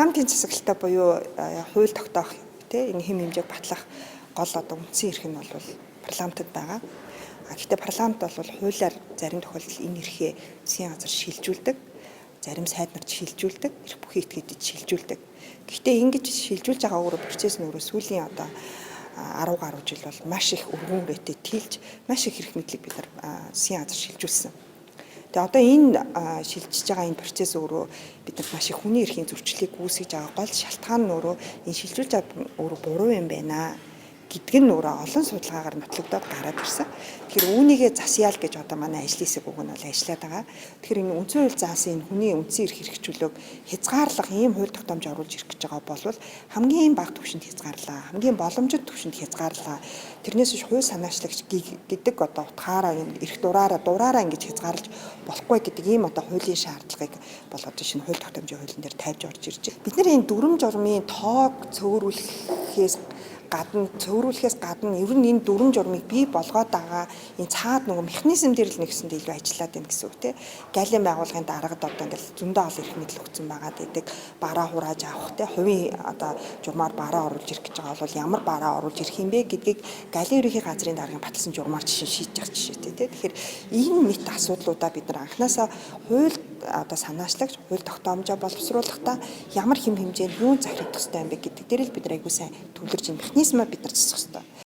парламентын засаглалтаа буюу хууль тогтоох тийм энэ хэм хэмжээг батлах гол одоо үндсэн эрх нь бол парламентод байгаа. Гэхдээ парламент бол хуулиар зарим тохиолдолд энэ эрхээ засгийн газар шилжүүлдэг, зарим сайднарт шилжүүлдэг, эрх бүхий этгээдэд шилжүүлдэг. Гэхдээ ингэж шилжүүлж байгаа өөрөө процесс нь өөрөө сүүлийн одоо 10 гаруй жил бол маш их өргөн үрээтэй тэлж маш их эрх мэдлийг бид нар засгийн газар шилжүүлсэн. Тэгээ одоо энэ шилжиж байгаа энэ процесс өөрөө бидэнд маш их хүний эрхийн зөрчлийг үүсгэж байгаа гол шалтгаан нь өөрөө энэ шилжүүлж байгаа өөрөө буруу юм байна гэдг нь өөрөө олон судалгаагаар нотлогдоод гараад ирсэн. Тэгэхээр үүнийгээ засъял гэж одоо манай ажлын хэсэг уг нь бол ажиллаад байгаа. Тэгэхээр энэ үндсэн хууль заасан энэ хүний үндсэн эрх хэрэгжүүлэг хязгаарлах ийм хууль тогтоомж оруулж ирэх гэж байгаа бол хамгийн бага түвшинд хязгаарлаа, хамгийн боломжит түвшинд хязгаарлаа. Тэрнээс биш хууль санаачлагч гэдэг одоо утгаараа эрх дураараа ингэж хязгаарлаж болохгүй гэдэг ийм одоо хуулийн шаардлагыг бол одоо шинэ хууль тогтоомжийн хуулийн дээр тавьж орж ирж байна. Бид нар энэ дүрм журмын тоог цөөрүүлэхээс гадна ер нь энэ дүрм журмыг бий болгоод байгаа энэ цаад нөгөө механизм дээр л нэгсэндээ илүү ажиллаад байна гэсэн үг тийм. Галийн байгууллагын дарагд одоо ингээл зөндөө олон эрх мэдэл өгсөн байгаа гэдэг бараа хурааж авах тийм. Хувийн одоо журмаар бараа оруулж ирэх гэж байгаа бол ямар бараа оруулж ирэх юм бэ гэдгийг галийн ерөнхий газрын даргын баталсан журмаар шийдэж явах жишээтэй тийм. Тэгэхээр ийм мэт асуудлуудаа бид нар анханасаа хууль одоо санаачлагч хууль тогтоомжоо боловсруулахдаа ямар хэм хэмжээнд юу захирагдах ёстой юм бэ гэдэг дээр л бид нар айгуу сайн төвлөрж механизмаа бид нар засах ёстой.